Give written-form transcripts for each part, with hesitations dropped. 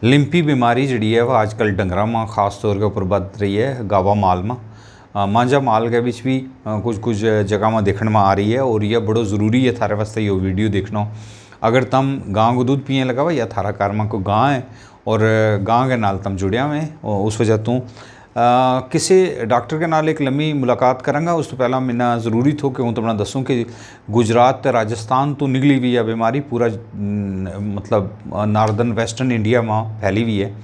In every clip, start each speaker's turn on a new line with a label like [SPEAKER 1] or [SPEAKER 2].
[SPEAKER 1] लिंपी बीमारी जी है वह आजकल डंगरा में खास तौर के ऊपर बद रही है, गावा माल में, मांझा माल के बीच भी कुछ कुछ जगह में देखने में आ रही है। और यह बड़ो ज़रूरी है थारे वास्ते ये वीडियो देखना। अगर तम गां को दूध पिए लगा हुआ या थारा कार में को गां है और गां के नाल तम जुड़िया में, उस वजह तू किसी डॉक्टर के नाल एक लंबी मुलाकात करांगा। उस तो पहला मैंने ज़रूरी थो कि हूँ तुमने दसूँ कि गुजरात ते राजस्थान तो निकली हुई है बीमारी, पूरा मतलब नॉर्दर्न वेस्टर्न इंडिया में फैली हुई है।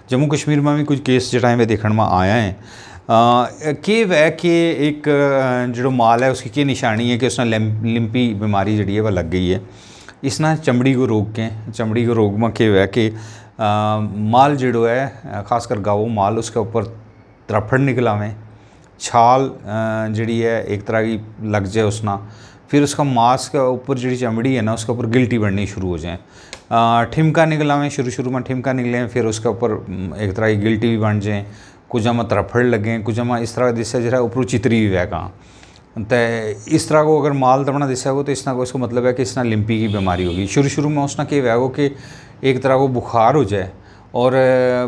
[SPEAKER 1] जम्मू कश्मीर में भी कुछ केस जटाएँ में देखने में आया है। के वह कि एक जो माल है उसकी क्या निशानी है कि उसने लिंपी बीमारी जी है वह लग गई है। इसना चमड़ी को रोग में के वह कि माल जड़ो है खासकर गाँव माल उसके ऊपर तरफड़ निकला में, छाल जड़ी है एक तरह की लग जाए उसना, फिर उसका मांस के ऊपर जी चमड़ी है ना उसके ऊपर गिल्टी बढ़नी शुरू हो जाए, ठिमका निकला में, शुरू में ठिमका निकले, फिर उसके ऊपर एक तरह की गिल्टी भी बन जाए, कुछ में तरफड़ लगे, कुछ में इस तरह दिशा जरा ऊपर चितरी हुआ कहाँ। तो इस तरह को अगर माल तबना दिशा हो तो इसना को इसको मतलब है कि इसना लिंपी की बीमारी होगी। शुरू में उसना के वह कि एक तरह को बुखार हो जाए, और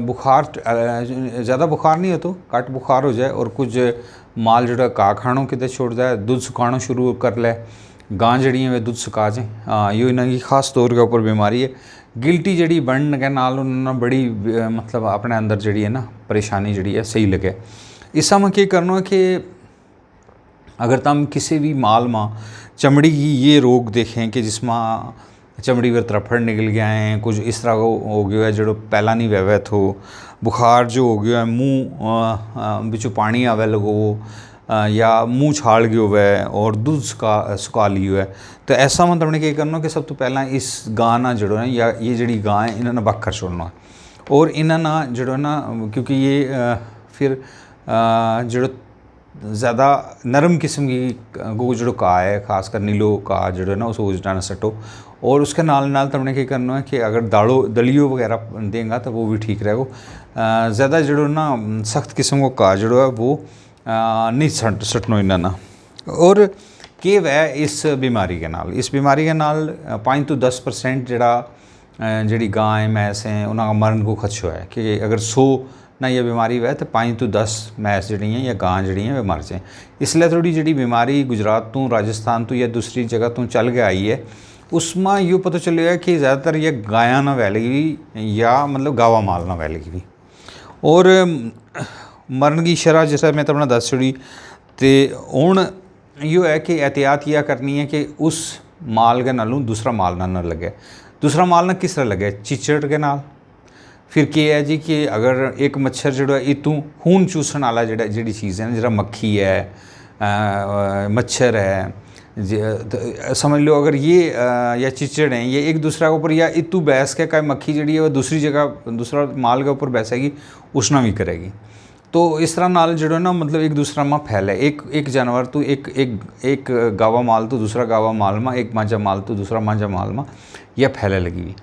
[SPEAKER 1] बुखार ज़्यादा बुखार नहीं हो तो कट बुखार हो जाए, और कुछ माल जो का खानों कितने छोड़ जाए, दूध सुखाना शुरू कर ले, गां जड़ी है वे दूध सुखा जाए। यो इन्हों की खास तौर के ऊपर बीमारी है। गिल्टी जड़ी बनने के नाल उन्होंने बड़ी मतलब अपने अंदर जड़ी है ना परेशानी जड़ी है सही लगे। इस में क्या करना है कि अगर तुम किसी भी माल में चमड़ी की ये रोग देखें कि जिसमें चमड़ी पर तरफड़ निकल गया है, कुछ इस तरह को हो गया है जो पहला नहीं वह हो, बुखार जो हो गया है, मुँह बिचू पानी आवे लगो या मुँह छाड़ गयो है और दूध सुखा लियो है। तो ऐसा मतलब हमने क्या करना कि सब तो पहला इस गां ना जड़ो है या ये जड़ी गां है इन्होंने बक्कर छोड़ना, और इन्होंने जड़ो ना क्योंकि ये फिर जड़ो ज़्यादा नरम किस्म की जो का है खासकर नीलो का जो है ना उसको उजटाना सटो, और उसके नाल तो हमने क्या करना है कि अगर दलियो वगैरह देंगे तो वो भी ठीक रहेगा। ज़्यादा जो ना सख्त किस्म को का जो है वो नहीं सटनो इन्ना। और के वह इस बीमारी के नाल 5 to 10% जी गाय मैस हैं उन्होंने मरण को खदशो है कि अगर 100 ना ये बीमारी वह तो 5 to 10 मैस जड़ी हैं या गां जड़ी हैं वे मर जाएँ। इसलिए थोड़ी जी बीमारी गुजरात तो राजस्थान तो या दूसरी जगह तो चल के आई है, उसमें यूँ पता चलिए कि ज़्यादातर ये गायां ना वैलेगी या मतलब गावा माल ना वैलेगी भी। और मरण की शरह जैसा मैं तो अपना दस छोड़ी तो हूँ यो है कि एहतियात यह करनी है कि उस माल के नालों दूसरा माल ना लगे। दूसरा माल ना किस तरह लगे, चिचड़ के नाल। फिर क्या है जी कि अगर एक मच्छर जो है इतू खून चूसन वाला जी चीज़ है ना जरा मक्खी है मच्छर है तो समझ लो अगर ये या चिचड़ हैं ये एक दूसरा के ऊपर या इतू बहस के का मक्खी जड़ी है वह दूसरी जगह दूसरा माल के ऊपर बहसेगी उसना भी करेगी। तो इस तरह नाल जो है ना मतलब एक दूसरा में फैले, एक जानवर तो एक गावा माल तो दूसरा गावा माल में, एक मांझा माल तो दूसरा मांझा माल में यह फैले लगी।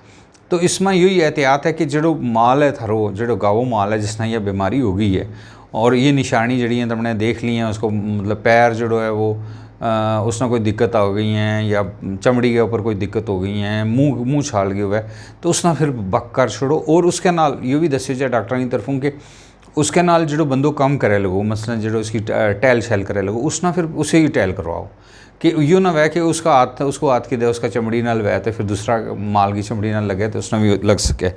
[SPEAKER 1] तो इसमें यही एहतियात है कि जो माल है थारो जो गावो माल है जिसने यह बीमारी हो गई है और ये निशानी जड़ी है तुमने देख ली हैं, उसको मतलब पैर जो है वो उसमें कोई दिक्कत हो गई हैं या चमड़ी के ऊपर कोई दिक्कत हो गई हैं, मुंह छाल गया हुआ है, तो उसना फिर बक्कर छोड़ो। और उसके नाल ये भी दस्यो जाए डॉक्टर की तरफों के उसके नाल जो बंदो कम करे लगो, मसलन जो उसकी टैल शैल करे लगो उसना फिर उसे ही टैल करवाओ कि यो ना वह कि उसको हाथ की दे उसका चमड़ी नाल वह तो फिर दूसरा माल की चमड़ी नाल लगे तो उसने भी लग सके।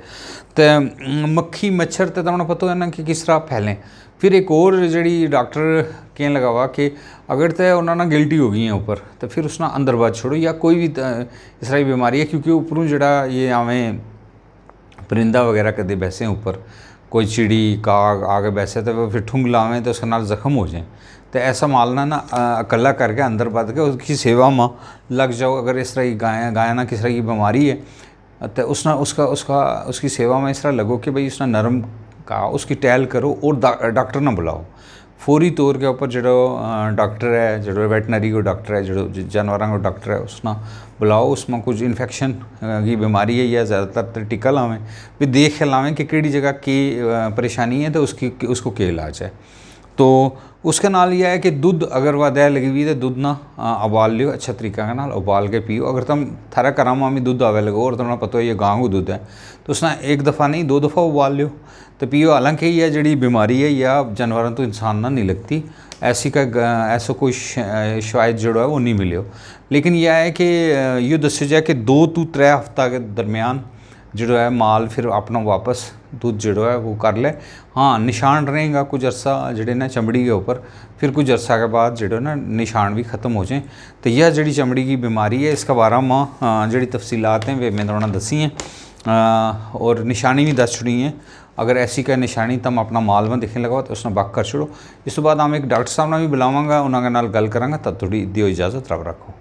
[SPEAKER 1] तो मक्खी मच्छर तो तुमने पता है ना कि किस तरह फैलें। फिर एक और जी डॉक्टर कहने लगा हुआ कि अगर तो उन्होंने गिल्टी हो गई है ऊपर तो फिर उसना अंदर बात छोड़ो या कोई भी इस तरह की बीमारी है, क्योंकि ऊपरों जड़ा ये आवें परिंदा वगैरह कदे बैसे ऊपर कोई चिड़ी काग आगे बैसे तो वो फिर ठुंग लावें तो उसके नाल जख्म हो जाए। तो ऐसा मालना ना अकल्ला करके अंदर बद के उसकी सेवा में लग जाओ। अगर इस तरह की गाय ना किस तरह की बीमारी है तो उसकी सेवा में इस तरह लगो कि भाई उसने नरम का उसकी टैल करो और डॉक्टर ना बुलाओ फौरी तौर के ऊपर जो डॉक्टर है जो वेटनरी को डॉक्टर है जो जानवरों को डॉक्टर है उसना बुलाओ। उसमें कुछ इन्फेक्शन की बीमारी है या ज़्यादातर टिका लावें भी देख लावें कि केड़ी जगह की परेशानी है तो उसको क्या इलाज है। तो उसके नाल यह है कि दुध अगर वह दह लगी हुई तो दुध ना उबाल लियो अच्छा तरीका के नाल उबाल के पियो। अगर तुम थारा करामा में दुध आवे लगो और तुम्हें पता हो ये गां को दुध है तो उसना एक दफ़ा नहीं 2 दफ़ा उबाल लियो तो पियो। हालांकि यह जी बीमारी है या जानवरों तो इंसान ना नहीं लगती, ऐसी का ऐसा कोई शायद जड़ो है वो नहीं मिले, लेकिन यह है कि ये दस्या जाए कि 2 to 3 हफ्ता के दरमियान जो है माल फिर अपना वापस दूध जो है वो कर ले। हाँ निशान रहेगा कुछ अरसा जड़े ना चमड़ी के ऊपर, फिर कुछ अरसा के बाद जो ना निशान भी ख़त्म हो जाए। तो यह जी चमड़ी की बीमारी है इसका बारे में जी तफसीलात हैं वे मैं थोड़ा दसी हैं और निशानी भी दस छुड़ी हैं। अगर ऐसी का निशानी तुम अपना माल में दिखने लगाओ तो उसने बक कर छोड़ो। इस तो बाद हम एक डॉक्टर साहब ने भी बुलावांगा, उन्होंने नाल गल करांगा। तब थोड़ी दियो इजाज़त, रब रखो।